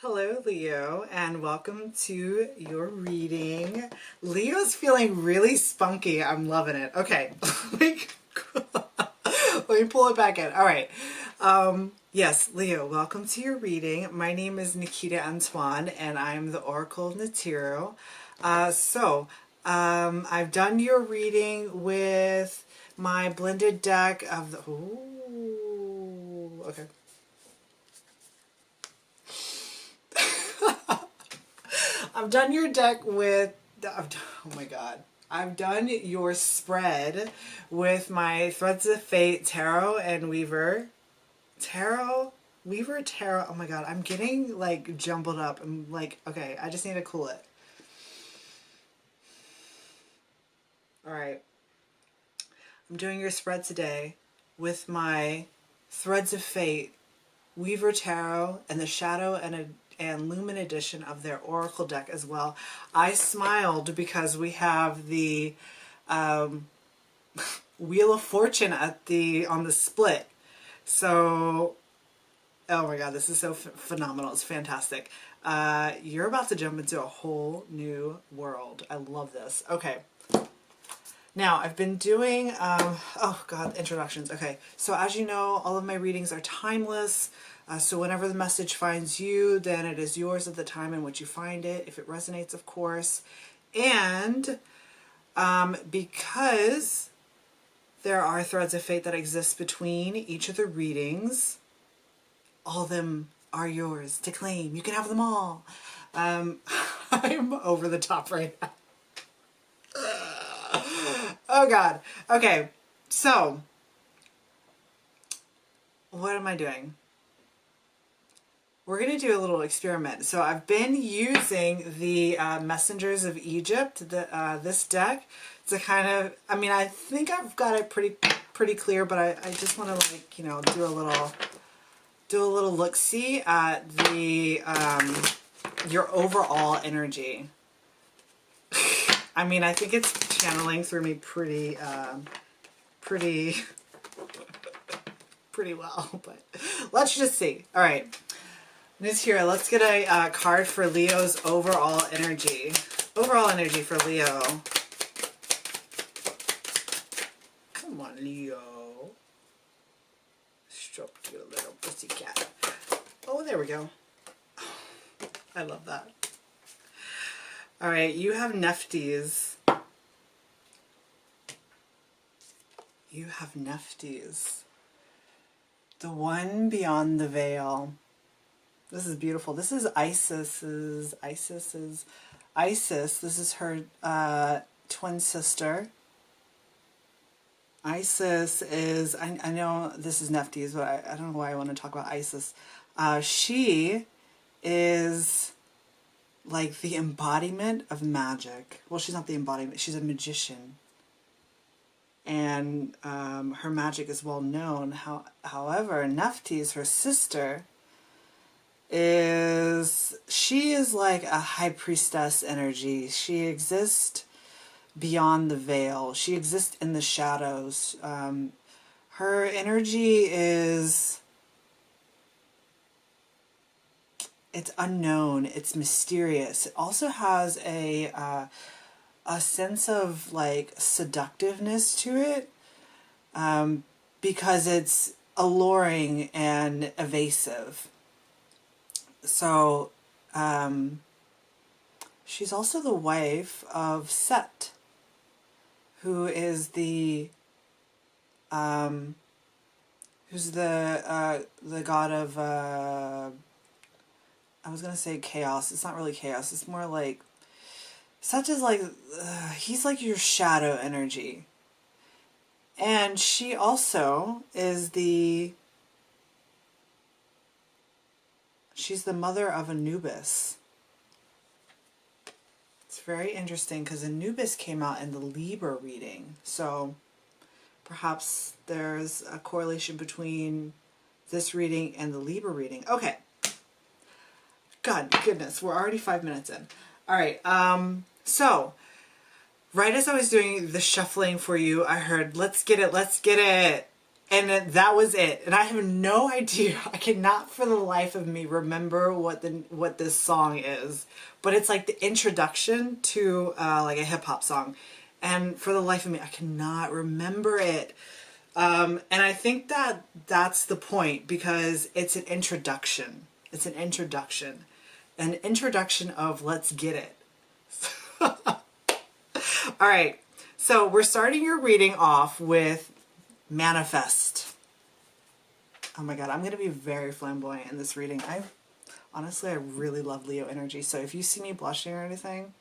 Hello, Leo, and welcome to your reading. Leo's feeling really spunky. I'm loving it. Okay, let me pull it back in. All right. Yes, Leo, welcome to your reading. My name is Nikita Antoine, and I'm the Oracle of Neteru. I've done your reading with my blended deck of the... Ooh, okay. I've done your deck with, oh my god. I've done your spread with my Threads of Fate Tarot and Weaver. Weaver Tarot. Oh my god, I'm getting like jumbled up. I'm like, okay, I just need to cool it. Alright. I'm doing your spread today with my Threads of Fate Weaver Tarot and the Shadow and Lumen edition of their Oracle deck as well. I smiled because we have the Wheel of Fortune on the split. So, oh my god, this is so phenomenal. It's fantastic. You're about to jump into a whole new world. I love this. Okay. Now, I've been doing, oh god, introductions. Okay, so as you know, all of my readings are timeless. So whenever the message finds you, then it is yours at the time in which you find it, if it resonates, of course. And because there are threads of fate that exist between each of the readings, all of them are yours to claim. You can have them all. I'm over the top right now. Oh god. Okay, so what am I doing? We're going to do a little experiment. So I've been using the Messengers of Egypt, this deck, to kind of, I mean, I think I've got it pretty clear, but I just want to, like, you know, do a little look-see at the your overall energy. I mean, I think it's channeling through me pretty well, but let's just see. All right. This here, let's get a card for Leo's overall energy. Overall energy for Leo. Come on, Leo. Stroke your little pussycat. Oh, there we go. I love that. All right, you have Nefties. You have Nefties. The one beyond the veil. This is beautiful. This is Isis. This is her twin sister. Isis is, I know this is Nefties, but I don't know why I want to talk about Isis. She is like the embodiment of magic. Well, she's not the embodiment. She's a magician. And her magic is well known. However, Nefties, her sister, she is like a high priestess energy. She exists beyond the veil. She exists in the shadows. Her energy is, it's unknown, it's mysterious. It also has a sense of like seductiveness to it, because it's alluring and evasive. So, she's also the wife of Set, who is the god of, I was gonna say chaos. It's not really chaos. It's more like, Set is like, he's like your shadow energy. And she also is she's the mother of Anubis. It's very interesting because Anubis came out in the Libra reading. So perhaps there's a correlation between this reading and the Libra reading. Okay. God goodness, we're already 5 minutes in. All right. So right as I was doing the shuffling for you, I heard, let's get it, let's get it. And that was it. And I have no idea. I cannot for the life of me remember what this song is. But it's like the introduction to like a hip hop song. And for the life of me, I cannot remember it. And I think that that's the point, because it's an introduction. It's an introduction. An introduction of let's get it. All right. So we're starting your reading off with manifest. Oh my God, I'm going to be very flamboyant in this reading. Honestly, I really love Leo energy. So if you see me blushing or anything,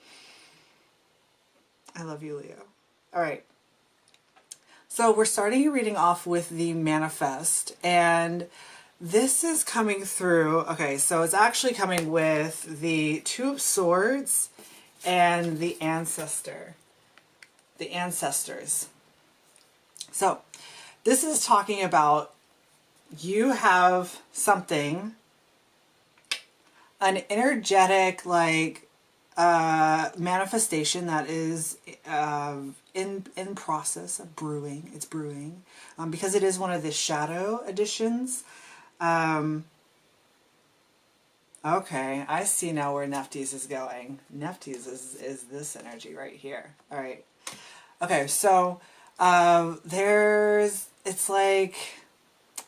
I love you, Leo. All right. So we're starting your reading off with the manifest, and this is coming through. Okay, so it's actually coming with the Two of Swords and the ancestor. The ancestors. So this is talking about you have something, an energetic like manifestation that is in process of brewing. It's brewing because it is one of the shadow editions. Okay, I see now where Nephtes is going. Nephtes is this energy right here. All right. Okay, so it's like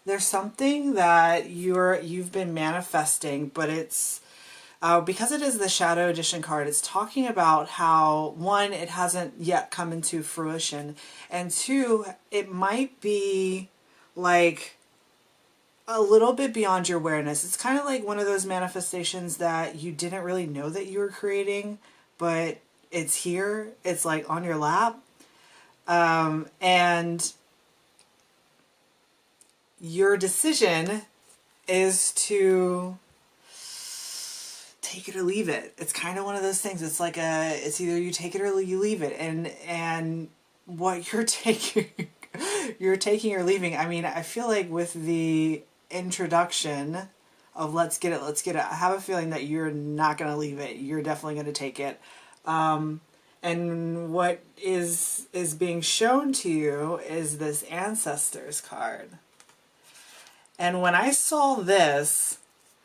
there's something that you've been manifesting, but it's because it is the Shadow Edition card, it's talking about how, one, it hasn't yet come into fruition, and two, it might be like a little bit beyond your awareness. It's kind of like one of those manifestations that you didn't really know that you were creating, but it's here. It's like on your lap. And your decision is to take it or leave it. It's kind of one of those things. It's like it's either you take it or you leave it. And what you're taking, you're taking or leaving. I mean, I feel like with the introduction of let's get it, I have a feeling that you're not going to leave it. You're definitely going to take it. And what is being shown to you is this Ancestors card. And when I saw this,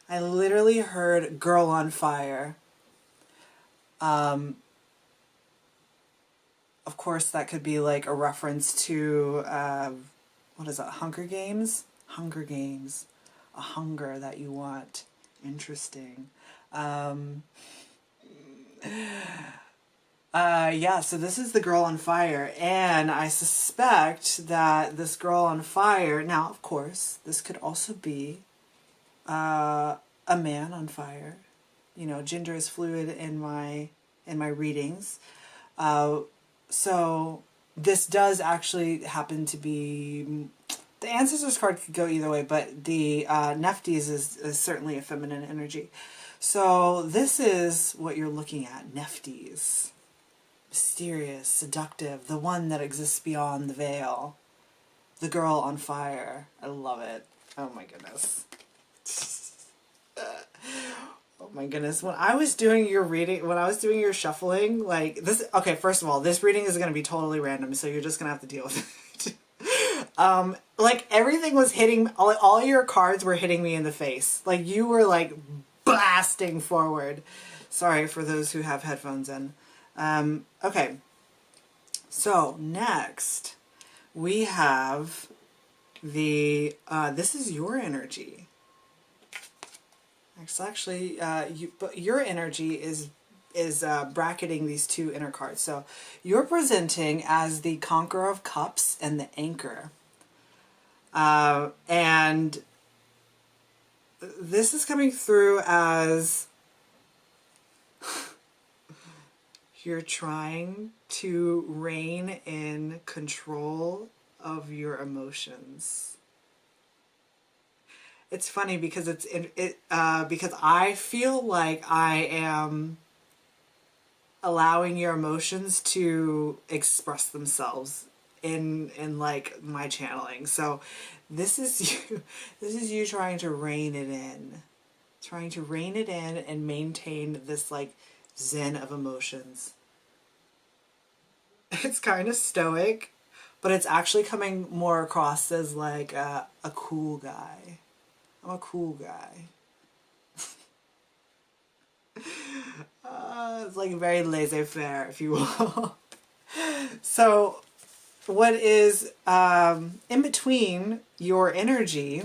I literally heard Girl on Fire. Of course, that could be like a reference to, what is it, Hunger Games? Hunger Games. A hunger that you want. Interesting. Yeah, so this is the Girl on Fire, and I suspect that this Girl on Fire, now, of course, this could also be a man on fire. You know, gender is fluid in my readings. So this does actually happen to be, the Ancestors card could go either way, but the Nephtes is certainly a feminine energy. So this is what you're looking at, Nephtes. Mysterious, seductive, the one that exists beyond the veil. The Girl on Fire. I love it. Oh my goodness. Oh my goodness. When I was doing your reading, when I was doing your shuffling, like this, okay, first of all, this reading is going to be totally random, so you're just going to have to deal with it. Like everything was hitting, all your cards were hitting me in the face. Like you were like blasting forward. Sorry for those who have headphones in. Okay, so next we have the, this is your energy. Actually, but your energy is bracketing these two inner cards. So you're presenting as the Conqueror of Cups and the Anchor. And this is coming through as you're trying to rein in control of your emotions. It's funny because because I feel like I am allowing your emotions to express themselves in like my channeling. So this is you trying to rein it in. Trying to rein it in and maintain this like zen of emotions. It's kind of stoic, but it's actually coming more across as like a cool guy. I'm a cool guy. It's like very laissez-faire, if you will. So what is in between your energy,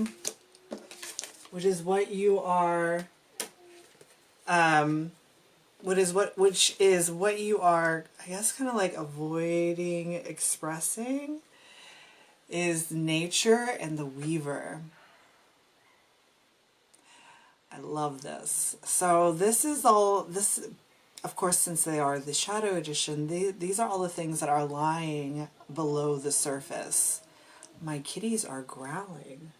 which is what you are, which is what you are, I guess, kind of like avoiding expressing, is nature and the weaver. I love this. So this is all, this, of course, since they are the Shadow Edition, these are all the things that are lying below the surface. My kitties are growling.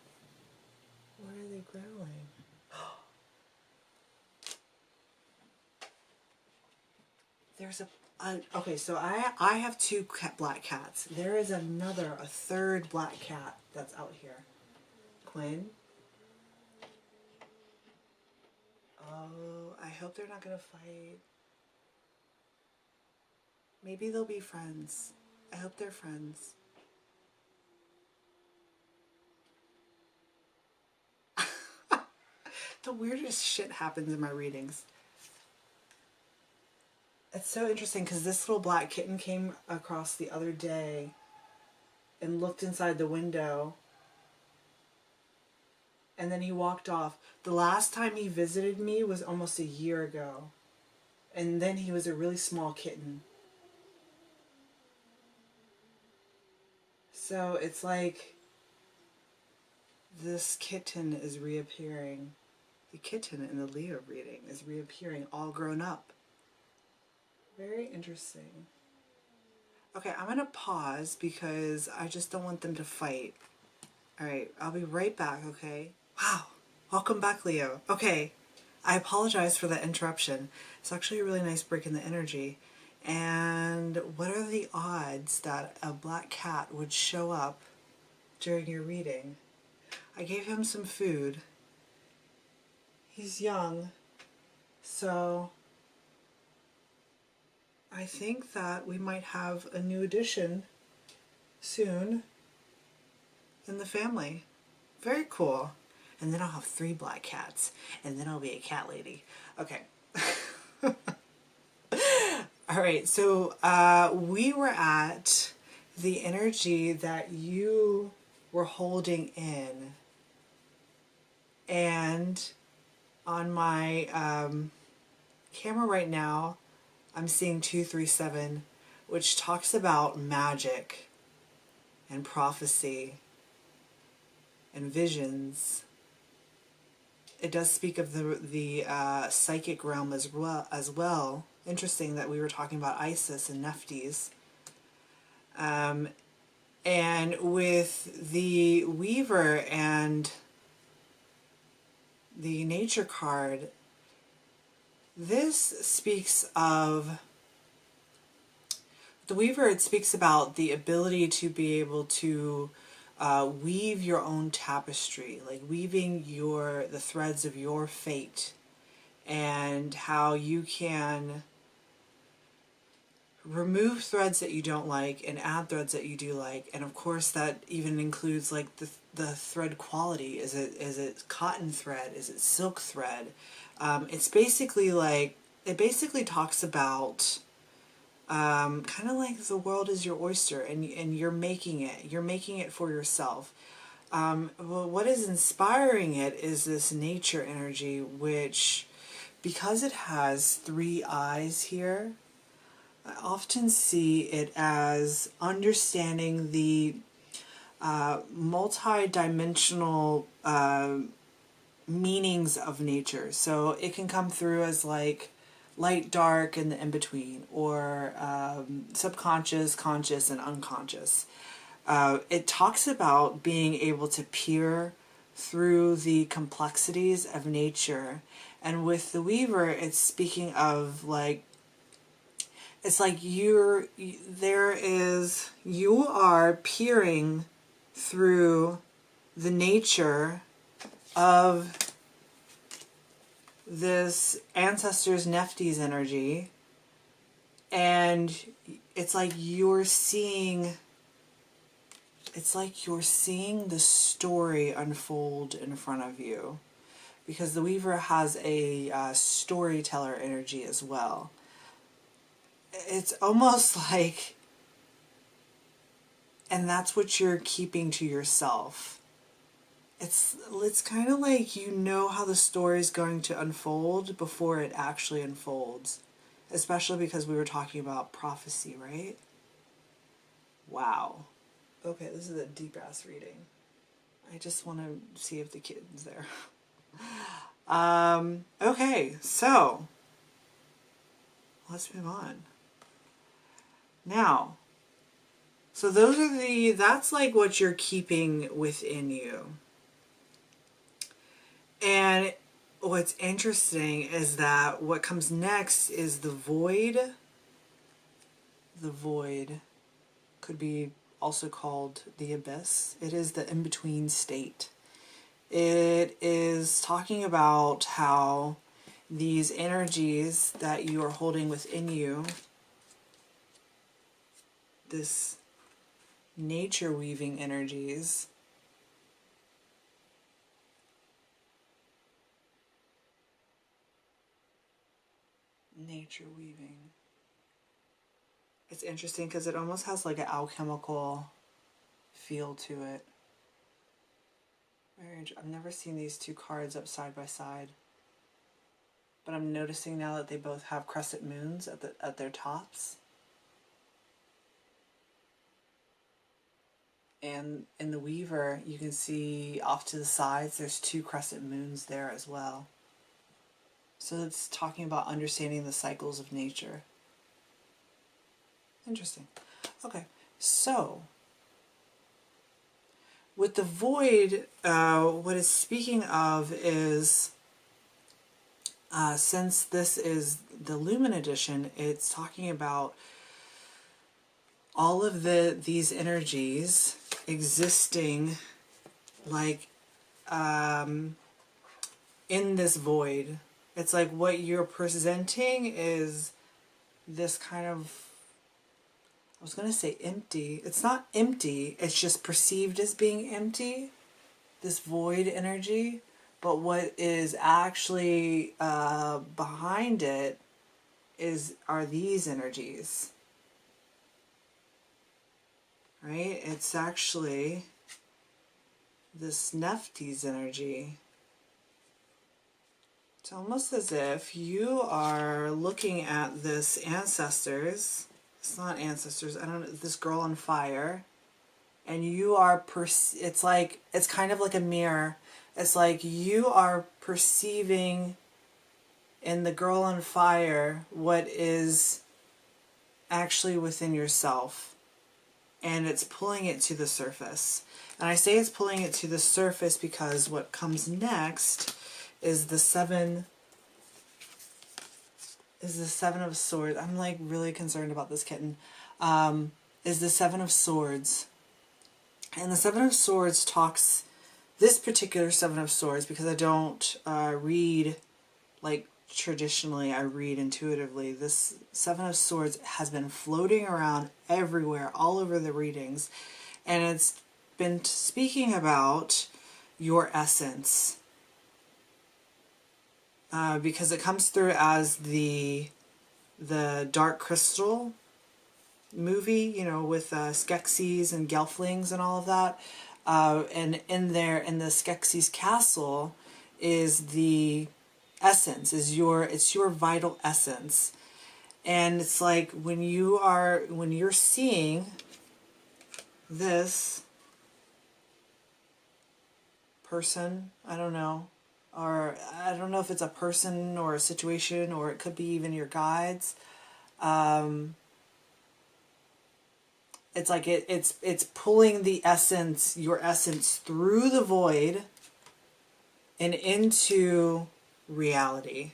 Why are they growling? There's okay, so I have two black cats. There is a third black cat that's out here. Quinn? Oh, I hope they're not gonna fight. Maybe they'll be friends. I hope they're friends. The weirdest shit happens in my readings. It's so interesting because this little black kitten came across the other day and looked inside the window, and then he walked off. The last time he visited me was almost a year ago, and then he was a really small kitten. So it's like this kitten is reappearing. The kitten in the Leo reading is reappearing all grown up. Very interesting. Okay, I'm going to pause because I just don't want them to fight. Alright, I'll be right back, okay? Wow, welcome back, Leo. Okay, I apologize for that interruption. It's actually a really nice break in the energy. And what are the odds that a black cat would show up during your reading? I gave him some food. He's young, so I think that we might have a new addition soon in the family. Very cool. And then I'll have 3 black cats, and then I'll be a cat lady. Okay. All right, so we were at the energy that you were holding in, and on my camera right now, I'm seeing 237, which talks about magic and prophecy and visions. It does speak of the psychic realm as well. Interesting that we were talking about Isis and Nephthys. And with the Weaver and the Nature card, this speaks of the Weaver. It speaks about the ability to be able to weave your own tapestry, like weaving the threads of your fate, and how you can remove threads that you don't like and add threads that you do like. And of course that even includes like the thread quality. Is it cotton thread? Is it silk thread? It's basically like, it basically talks about kind of like the world is your oyster, and you're making it for yourself. Well, what is inspiring it is this nature energy, which, because it has 3 eyes here, I often see it as understanding the multi-dimensional meanings of nature. So it can come through as like light, dark, and the in-between, or subconscious, conscious, and unconscious. It talks about being able to peer through the complexities of nature. And with the Weaver, it's speaking of like, it's like you are peering through the nature of this ancestor's Nephthys energy, and it's like you're seeing it's like you're seeing the story unfold in front of you, because the Weaver has a storyteller energy as well. It's almost like, and that's what you're keeping to yourself. It's kind of like you know how the story is going to unfold before it actually unfolds, especially because we were talking about prophecy, right? Wow. Okay, this is a deep ass reading. I just want to see if the kid's there. Okay, so let's move on. Now, so that's like what you're keeping within you. And what's interesting is that what comes next is the void. The void could be also called the abyss. It is the in-between state. It is talking about how these energies that you are holding within you, this nature weaving energies, nature weaving. It's interesting because it almost has like an alchemical feel to it. I've never seen these two cards up side by side, but I'm noticing now that they both have crescent moons at their tops. And in the Weaver, you can see off to the sides, there's two crescent moons there as well. So it's talking about understanding the cycles of nature. Interesting. Okay, so with the void, what it's speaking of is, since this is the Lumen edition, it's talking about all of these energies existing like in this void. It's like what you're presenting is this kind of, I was going to say empty. It's not empty. It's just perceived as being empty, this void energy. But what is actually behind it are these energies. Right? It's actually this Nephthys energy. It's almost as if you are looking at this ancestors. It's not ancestors. I don't know. This girl on fire, and you are. It's like it's kind of like a mirror. It's like you are perceiving in the girl on fire what is actually within yourself, and it's pulling it to the surface. And I say it's pulling it to the surface because what comes next is the seven of swords. I'm like really concerned about this kitten. Is the Seven of Swords. And the Seven of Swords talks, this particular Seven of Swords, because I don't read like traditionally, I read intuitively. This Seven of Swords has been floating around everywhere, all over the readings. And it's been speaking about your essence. Because it comes through as the Dark Crystal movie, you know, with Skeksis and Gelflings and all of that. And in there, in the Skeksis castle, is the essence, it's your vital essence. And it's like when you're seeing this person, I don't know, or I don't know if it's a person or a situation, or it could be even your guides. It's like it's pulling the essence, your essence, through the void and into reality.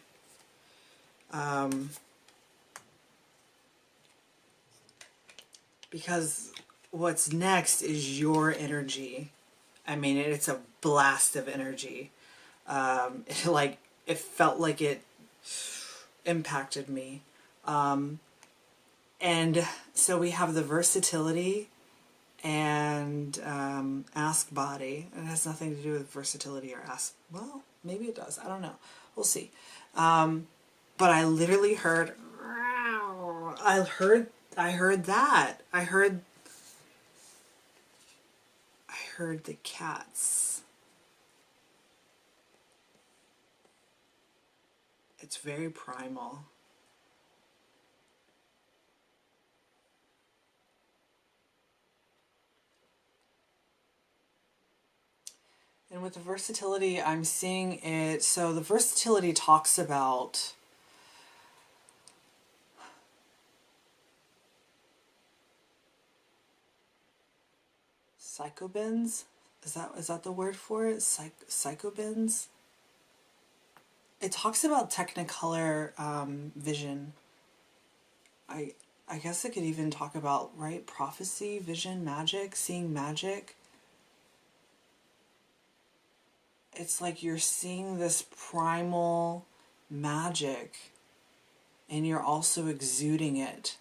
Because what's next is your energy. I mean, it's a blast of energy. It felt like it impacted me. And so we have the versatility and ask body. It has nothing to do with versatility or ask. Well, maybe it does. I don't know. We'll see. But I literally heard. I heard that. I heard the cats. It's very primal. And with the versatility, I'm seeing it. So the versatility talks about psychobins. Is that the word for it? Psychobins. It talks about technicolor vision. I guess it could even talk about, right, prophecy, vision, magic, seeing magic. It's like you're seeing this primal magic and you're also exuding it.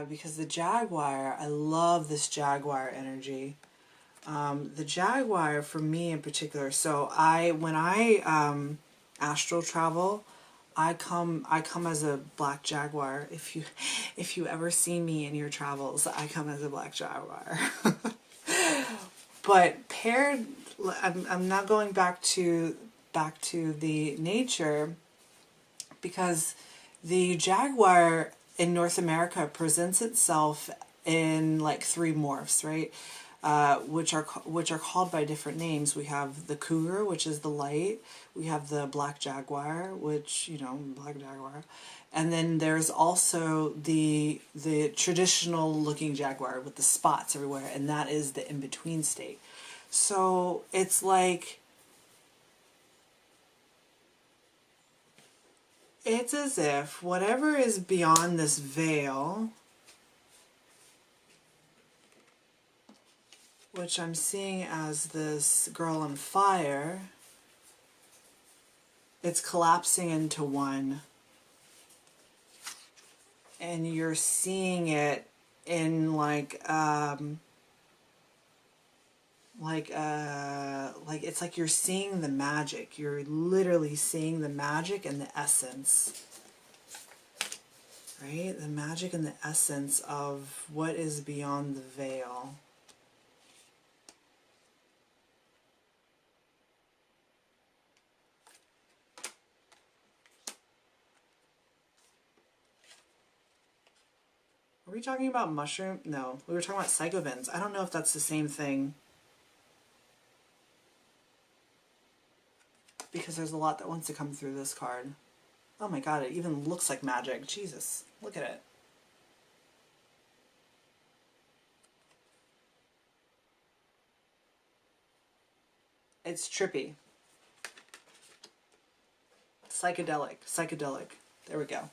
Because the Jaguar, I love this Jaguar energy. The Jaguar, for me in particular, so when I astral travel, I come as a black Jaguar. If you ever see me in your travels, I come as a black Jaguar. But paired, I'm not going back to the nature, because the Jaguar in North America presents itself in like 3 morphs, right? Which are called by different names. We have the cougar, which is the light. We have the black jaguar, which, black jaguar. And then there's also the traditional looking jaguar with the spots everywhere, and that is the in-between state. So it's like, it's as if whatever is beyond this veil, which I'm seeing as this girl on fire, it's collapsing into one. And you're seeing it in like it's like you're seeing the magic. You're literally seeing the magic and the essence. Right? The magic and the essence of what is beyond the veil. Were we talking about mushroom? No, we were talking about psychobins. I don't know if that's the same thing, because there's a lot that wants to come through this card. Oh my god, it even looks like magic. Jesus, look at it. It's trippy. Psychedelic. There we go.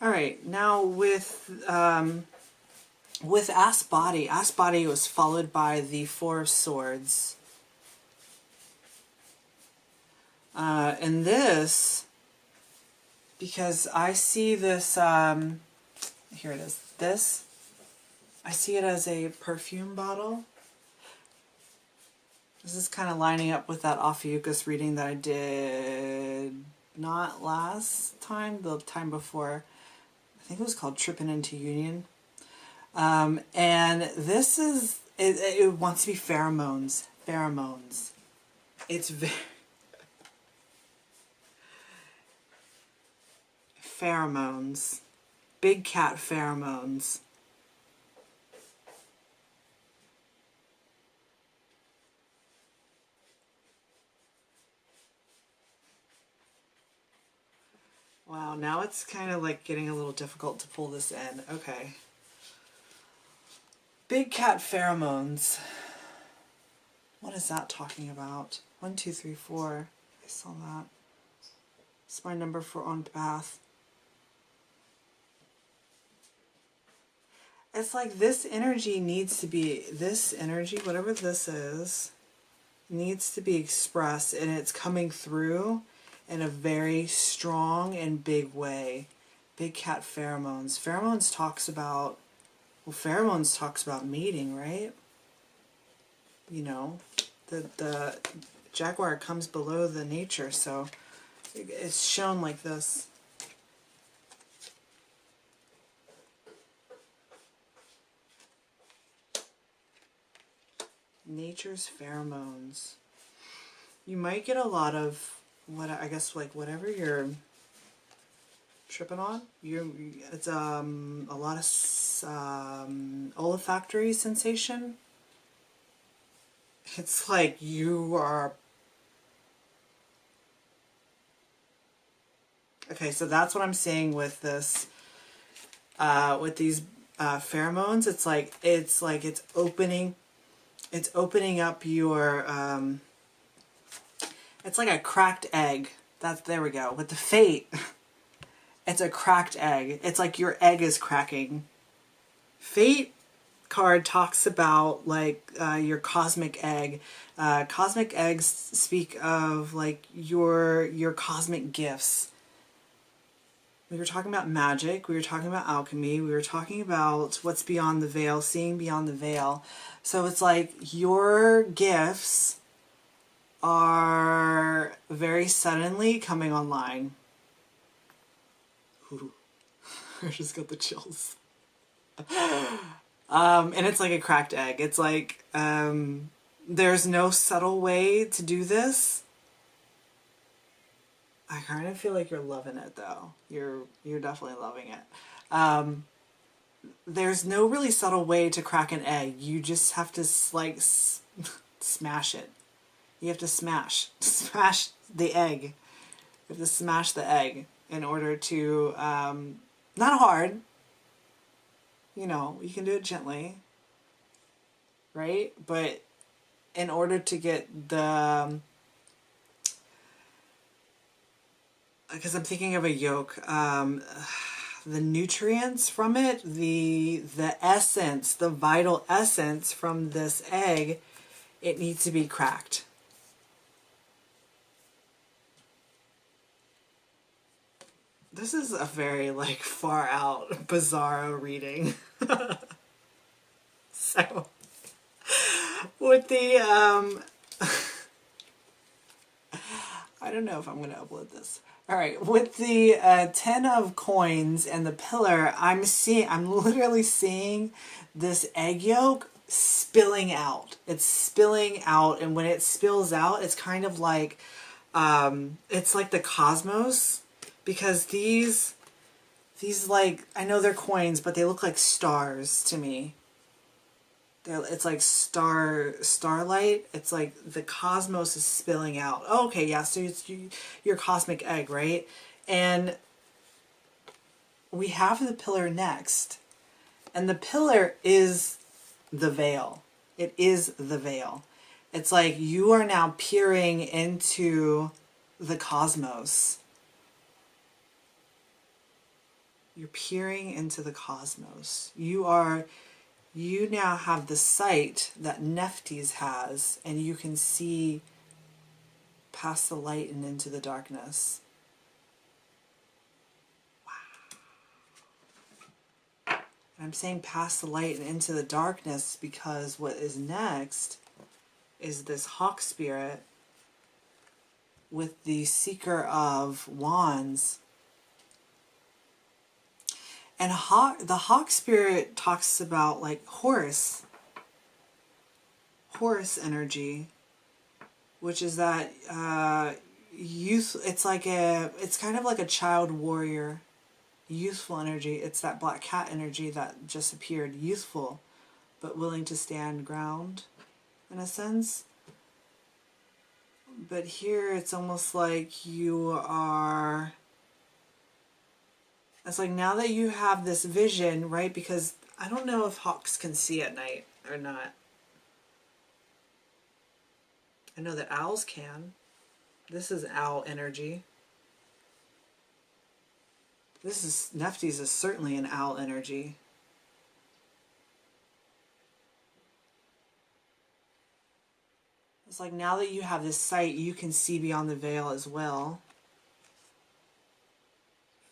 All right, now with Ass Body was followed by the 4 of Swords. And this, because I see this, here it is, this, I see it as a perfume bottle. This is kind of lining up with that Ophiuchus reading that I did not last time, the time before. I think it was called Tripping into Union. And this is, it wants to be pheromones. It's very... pheromones. Big cat pheromones. Wow, now it's kind of like getting a little difficult to pull this in. Okay. Big cat pheromones. What is that talking about? 1, 2, 3, 4. I saw that. It's my number for on path. It's like this energy needs to be, this energy, whatever this is, needs to be expressed, and it's coming through in a very strong and big way. Big cat pheromones. Pheromones talks about, well, pheromones talks about mating, right? You know, the jaguar comes below the nature, so it's shown like this. Nature's pheromones. You might get a lot of what I guess like whatever you're tripping on. It's a lot of olfactory sensation. It's like you are. Okay, so that's what I'm saying with this. With these pheromones, it's like it's opening. It's opening up your. It's like a cracked egg. There we go. With the fate, it's a cracked egg. It's like your egg is cracking. Fate card talks about like your cosmic egg. Cosmic eggs speak of like your cosmic gifts. We were talking about magic. We were talking about alchemy. We were talking about what's beyond the veil, seeing beyond the veil. So it's like your gifts are very suddenly coming online. Ooh. I just got the chills. And it's like a cracked egg. It's like there's no subtle way to do this. I kind of feel like you're loving it though. You're definitely loving it. There's no really subtle way to crack an egg. You just have to like smash it. You have to smash the egg. You have to smash the egg in order to not hard. You know, you can do it gently, right? But in order to get the because I'm thinking of a yolk, the nutrients from it, the essence, the vital essence from this egg, it needs to be cracked. This is a very like far out bizarro reading. So with the I don't know if I'm going to upload this. All right, with the 10 of coins and the pillar, I'm literally seeing this egg yolk spilling out. It's spilling out, and when it spills out, it's kind of like, it's like the cosmos, because these like, I know they're coins, but they look like stars to me. It's like starlight. It's like the cosmos is spilling out. Oh, okay, yeah, so it's your cosmic egg, right? And we have the pillar next. And the pillar is the veil. It is the veil. It's like you are now peering into the cosmos. You're peering into the cosmos. You now have the sight that Nephthys has, and you can see past the light and into the darkness. Wow. I'm saying past the light and into the darkness because what is next is this hawk spirit with the Seeker of Wands. And the hawk spirit talks about like Horus energy, which is that youth. It's kind of like a child warrior, youthful energy. It's that black cat energy that just appeared, youthful, but willing to stand ground, in a sense. But here it's almost like you are. It's like now that you have this vision, right? Because I don't know if hawks can see at night or not. I know that owls can. This is owl energy. Nephthys is certainly an owl energy. It's like now that you have this sight, you can see beyond the veil as well.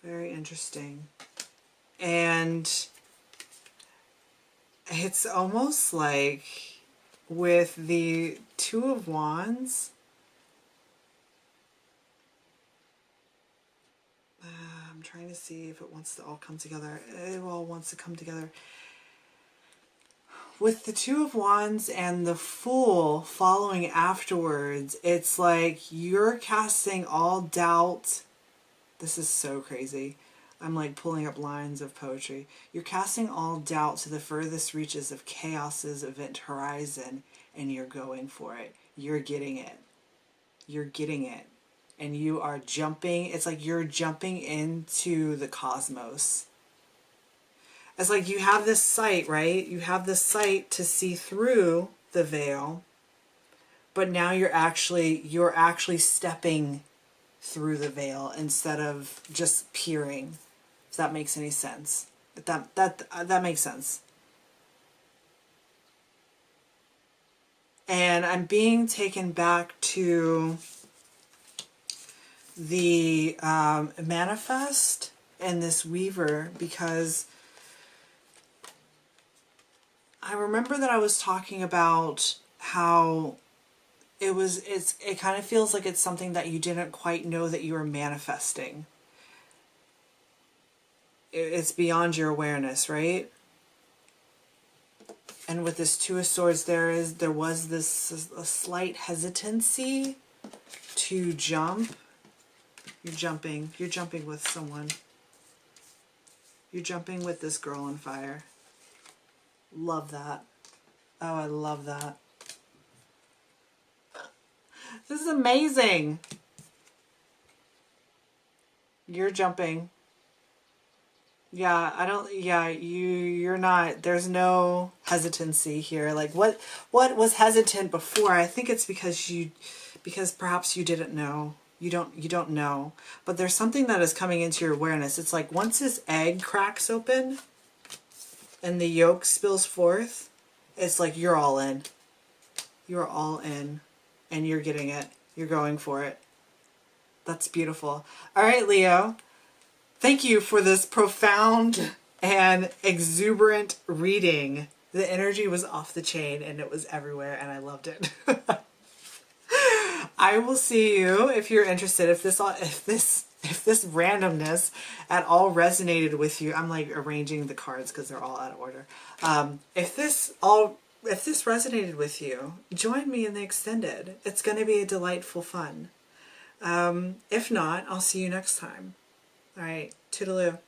Very interesting. And it's almost like with the Two of Wands, I'm trying to see if it wants to all come together. It all wants to come together. With the Two of Wands and the Fool following afterwards, it's like you're casting all doubt. This is so crazy. I'm like pulling up lines of poetry. You're casting all doubt to the furthest reaches of chaos's event horizon, and you're going for it. You're getting it. You're getting it. And you are jumping. It's like you're jumping into the cosmos. It's like you have this sight, right? You have this sight to see through the veil, but now you're actually stepping through the veil instead of just peering. If that makes any sense. That makes sense. And I'm being taken back to the manifest and this weaver, because I remember that I was talking about how it kind of feels like it's something that you didn't quite know that you were manifesting. It's beyond your awareness, right? And with this Two of Swords, there was this a slight hesitancy to jump. You're jumping with someone. You're jumping with this girl on fire. Love that. Oh, I love that. This is amazing. You're jumping. Yeah, you're not, there's no hesitancy here. Like what was hesitant before? I think it's because perhaps you didn't know. You don't know. But there's something that is coming into your awareness. It's like once this egg cracks open and the yolk spills forth, it's like you're all in. You're all in. And you're getting it. You're going for it. That's beautiful. All right, Leo. Thank you for this profound and exuberant reading. The energy was off the chain and it was everywhere and I loved it. I will see you if you're interested. If this randomness at all resonated with you, I'm like arranging the cards because they're all out of order. If this resonated with you, join me in the extended. It's going to be a delightful fun. If not, I'll see you next time. All right, toodaloo.